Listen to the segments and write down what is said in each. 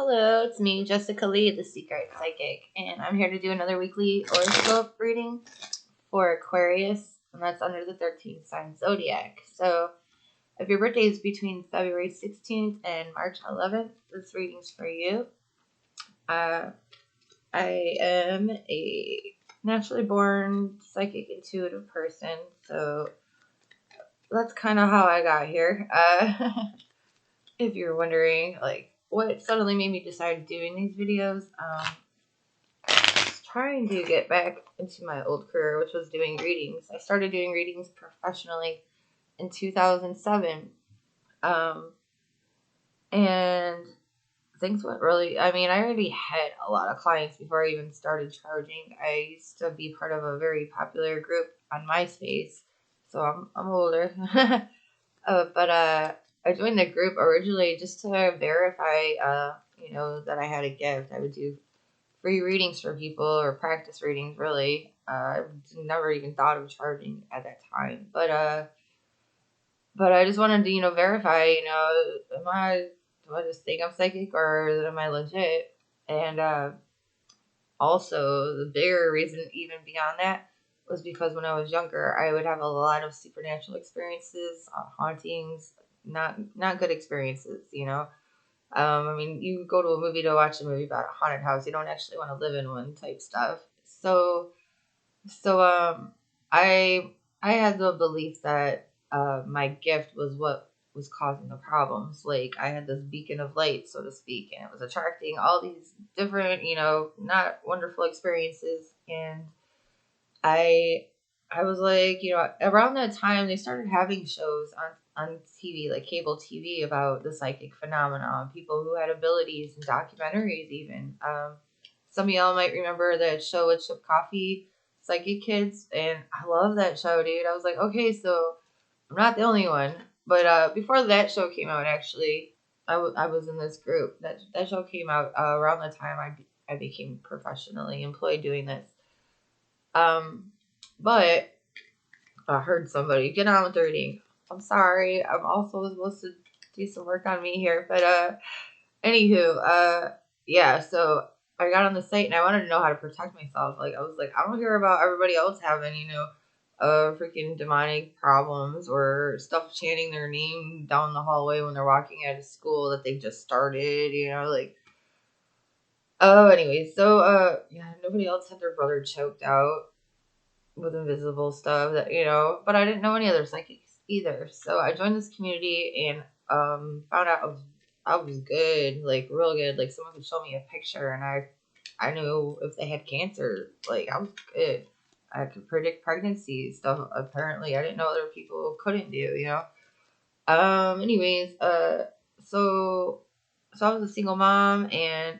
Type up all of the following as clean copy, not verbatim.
Hello, it's me, Jessica Lee, the Secret Psychic, and I'm here to do another weekly Orascope reading for Aquarius, and that's under the 13th sign zodiac. So, if your birthday is between February 16th and March 11th, this reading's for you. I am a naturally born psychic intuitive person, so that's kind of how I got here. If you're wondering, like, what suddenly made me decide doing these videos, I was trying to get back into my old career, which was doing readings. I started doing readings professionally in 2007, and things went really, I already had a lot of clients before I even started charging. I used to be part of a very popular group on MySpace, so I'm older. But I joined the group originally just to verify, that I had a gift. I would do free readings for people or practice readings, really. I never even thought of charging at that time. But I just wanted to, verify, do I just think I'm psychic or am I legit? And also, the bigger reason, even beyond that, was because when I was younger, I would have a lot of supernatural experiences, hauntings, not good experiences. You go to a movie to watch a movie about a haunted house. You don't actually want to live in one type stuff. So I had the belief that my gift was what was causing the problems. Like, I had this beacon of light, so to speak, and it was attracting all these different, not wonderful experiences. And I was like, around that time they started having shows on TV, like cable TV, about the psychic phenomenon, people who had abilities, and documentaries even. Some of y'all might remember that show with Chip Coffee, Psychic Kids, and I love that show, dude. I was like, okay, so I'm not the only one. But before that show came out, actually, I was in this group. That show came out around the time I became professionally employed doing this. But I heard somebody get on with the reading. I'm sorry. I'm also supposed to do some work on me here. But anywho, yeah, so I got on the site and I wanted to know how to protect myself. Like, I was like, I don't hear about everybody else having, freaking demonic problems or stuff chanting their name down the hallway when they're walking out of school that they just started, like. Oh, anyways, so yeah, nobody else had their brother choked out with invisible stuff, but I didn't know any other psychics either. So I joined this community and found out I was good, like real good. Like, someone could show me a picture and I knew if they had cancer. Like, I was good. I could predict pregnancy stuff. Apparently, I didn't know other people couldn't do. Anyways, so I was a single mom, and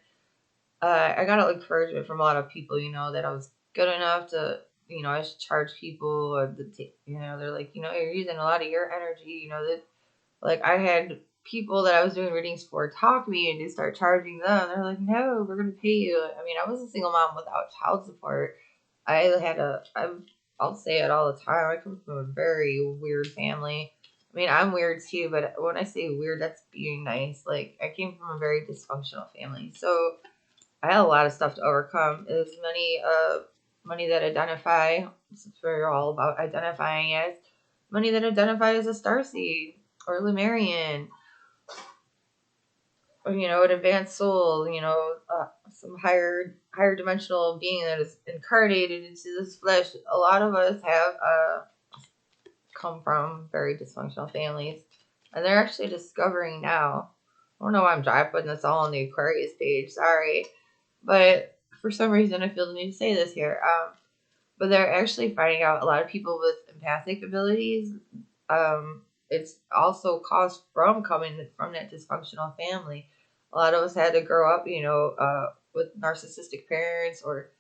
I got encouragement from a lot of people, that I was good enough to, I should charge people, or they're like, you're using a lot of your energy, that, like, I had people that I was doing readings for talk to me and to start charging them. They're like, no, we're going to pay you. I was a single mom without child support. I'll say it all the time. I come from a very weird family. I'm weird too, but when I say weird, that's being nice. Like, I came from a very dysfunctional family. So I had a lot of stuff to overcome. There's many that identify, since we're all about identifying as, many that identify as a starseed or Lemurian, or, an advanced soul, some higher dimensional being that is incarnated into this flesh. A lot of us have come from very dysfunctional families, and they're actually discovering now. I don't know why I'm dry putting this all on the Aquarius page. Sorry. But for some reason, I feel the need to say this here. But they're actually finding out a lot of people with empathic abilities. It's also caused from coming from that dysfunctional family. A lot of us had to grow up, with narcissistic parents, or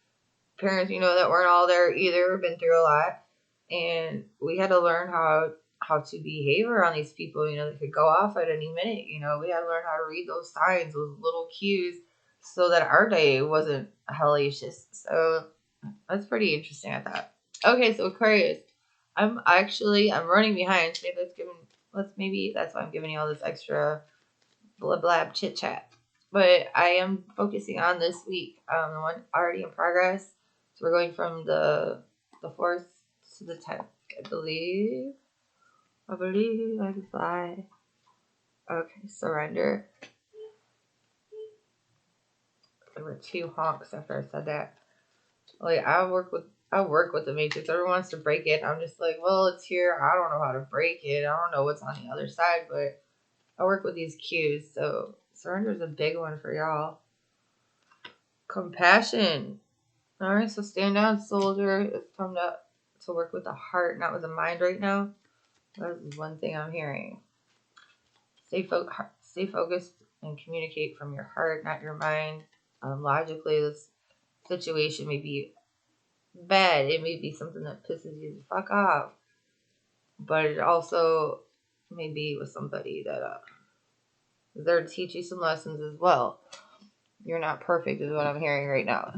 parents, that weren't all there either, been through a lot. And we had to learn how to behave around these people, that could go off at any minute. We had to learn how to read those signs, those little cues, so that our day wasn't hellacious. So that's pretty interesting, I thought. Okay, so Aquarius, I'm running behind. So maybe that's why I'm giving you all this extra blab chit chat. But I am focusing on this week, the one already in progress. So we're going from the 4th to the 10th, I believe. I can fly. Okay, surrender. There were 2 honks after I said that. Like, I work with the Matrix. Everyone wants to break it. I'm just like, well, it's here. I don't know how to break it. I don't know what's on the other side, but I work with these cues. So surrender is a big one for y'all. Compassion. All right, so stand down, soldier. It's time to work with the heart, not with the mind right now. That is one thing I'm hearing. Stay focused and communicate from your heart, not your mind. Logically, this situation may be bad. It may be something that pisses you the fuck off. But it also may be with somebody that is there to teach you some lessons as well. You're not perfect is what I'm hearing right now.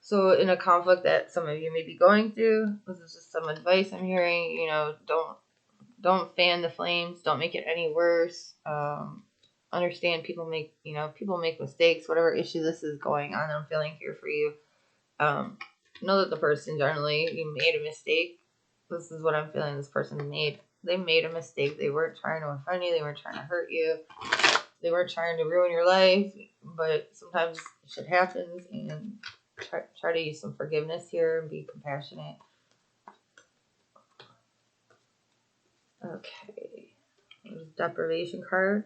So in a conflict that some of you may be going through, this is just some advice I'm hearing. You know, don't fan the flames. Don't make it any worse. Understand people make mistakes. Whatever issue this is going on, I'm feeling here for you. Know that the person generally you made a mistake. This is what I'm feeling. This person made. They made a mistake. They weren't trying to offend you. They weren't trying to hurt you. They weren't trying to ruin your life. But sometimes shit happens, and try to use some forgiveness here and be compassionate. Okay. There's deprivation card.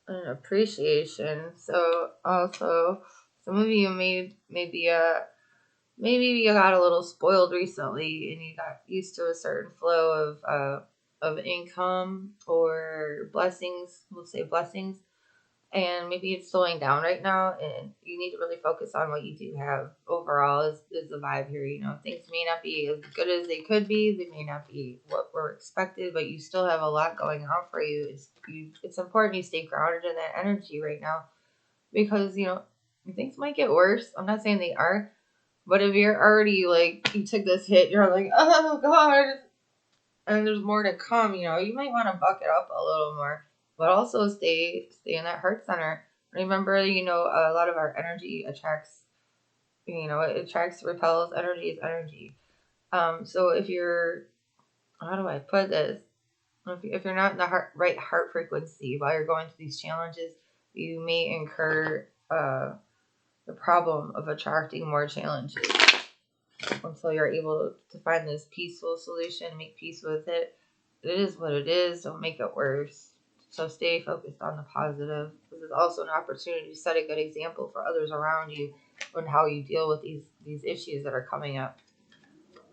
An appreciation. So also, some of you maybe you got a little spoiled recently and you got used to a certain flow of income or blessings. We'll say blessings. And maybe it's slowing down right now, and you need to really focus on what you do have overall. Is the vibe here? You know, things may not be as good as they could be. They may not be what were expected, but you still have a lot going on for you. It's important you stay grounded in that energy right now, because you know things might get worse. I'm not saying they are, but if you're already like you took this hit, you're like, oh god, and there's more to come. You know, you might want to buck it up a little more, but also stay in that heart center. Remember, you know, a lot of our energy attracts. You know, it attracts, repels. Energy is energy. So if you're, how do I put this? If you're not in the right heart frequency while you're going through these challenges, you may incur the problem of attracting more challenges until you're able to find this peaceful solution, make peace with it. It is what it is. Don't make it worse. So stay focused on the positive. This is also an opportunity to set a good example for others around you on how you deal with these issues that are coming up.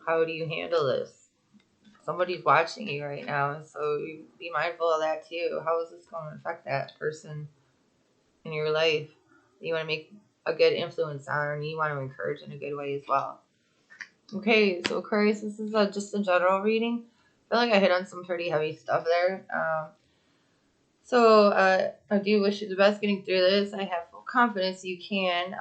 How do you handle this? Somebody's watching you right now, so you be mindful of that too. How is this going to affect that person in your life? You want to make a good influence on, and you want to encourage in a good way as well. Okay, so Aquarius, this is just a general reading. I feel like I hit on some pretty heavy stuff there. So I do wish you the best getting through this. I have full confidence you can.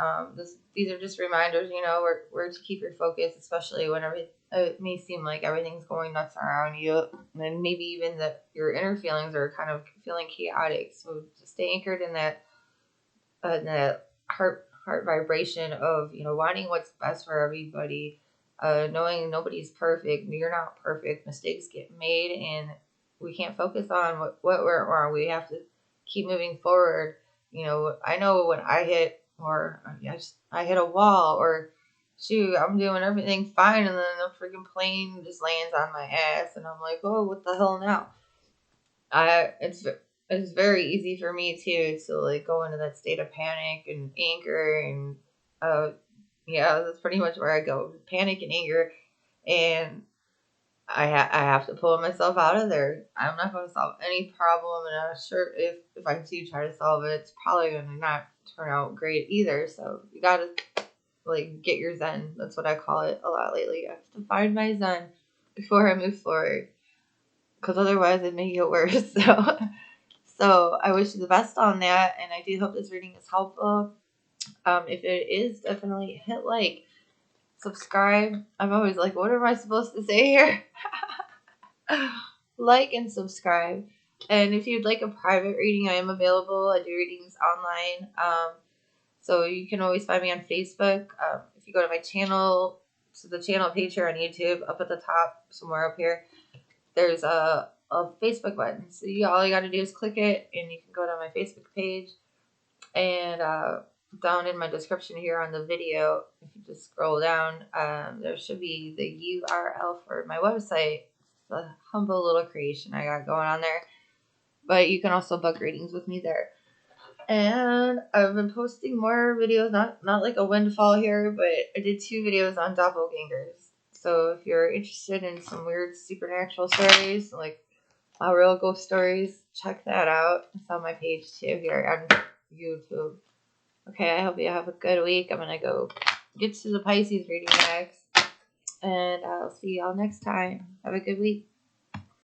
These are just reminders, you know, where to keep your focus, especially whenever it may seem like everything's going nuts around you, and maybe even that your inner feelings are kind of feeling chaotic. So just stay anchored in that heart vibration of, you know, wanting what's best for everybody. Knowing nobody's perfect, you're not perfect. Mistakes get made, and we can't focus on what went wrong. We have to keep moving forward. You know, I know when I hit I hit a wall, or shoot, I'm doing everything fine, and then the freaking plane just lands on my ass, and I'm like, oh, what the hell now? It's very easy for me to like go into that state of panic and anger, and yeah, that's pretty much where I go. Panic and anger, and I have to pull myself out of there. I'm not going to solve any problem, and I'm sure if I do try to solve it, it's probably going to not turn out great either. So you got to like get your zen. That's what I call it a lot lately. I have to find my zen before I move forward, because otherwise it may get worse. So I wish you the best on that, and I do hope this reading is helpful. If it is, definitely hit like, subscribe. I'm always like, what am I supposed to say here? Like and subscribe. And if you'd like a private reading, I am available. I do readings online. So you can always find me on Facebook. If you go to my channel, so the channel page here on YouTube, up at the top, somewhere up here, there's a Facebook button. So all you got to do is click it, and you can go to my Facebook page. And down in my description here on the video, if you just scroll down, there should be the URL for my website. It's a humble little creation I got going on there. But you can also book readings with me there. And I've been posting more videos, not like a windfall here, but I did 2 videos on doppelgangers. So if you're interested in some weird supernatural stories, like real ghost stories, check that out. It's on my page too here on YouTube. Okay, I hope you have a good week. I'm going to go get to the Pisces reading next. And I'll see y'all next time. Have a good week.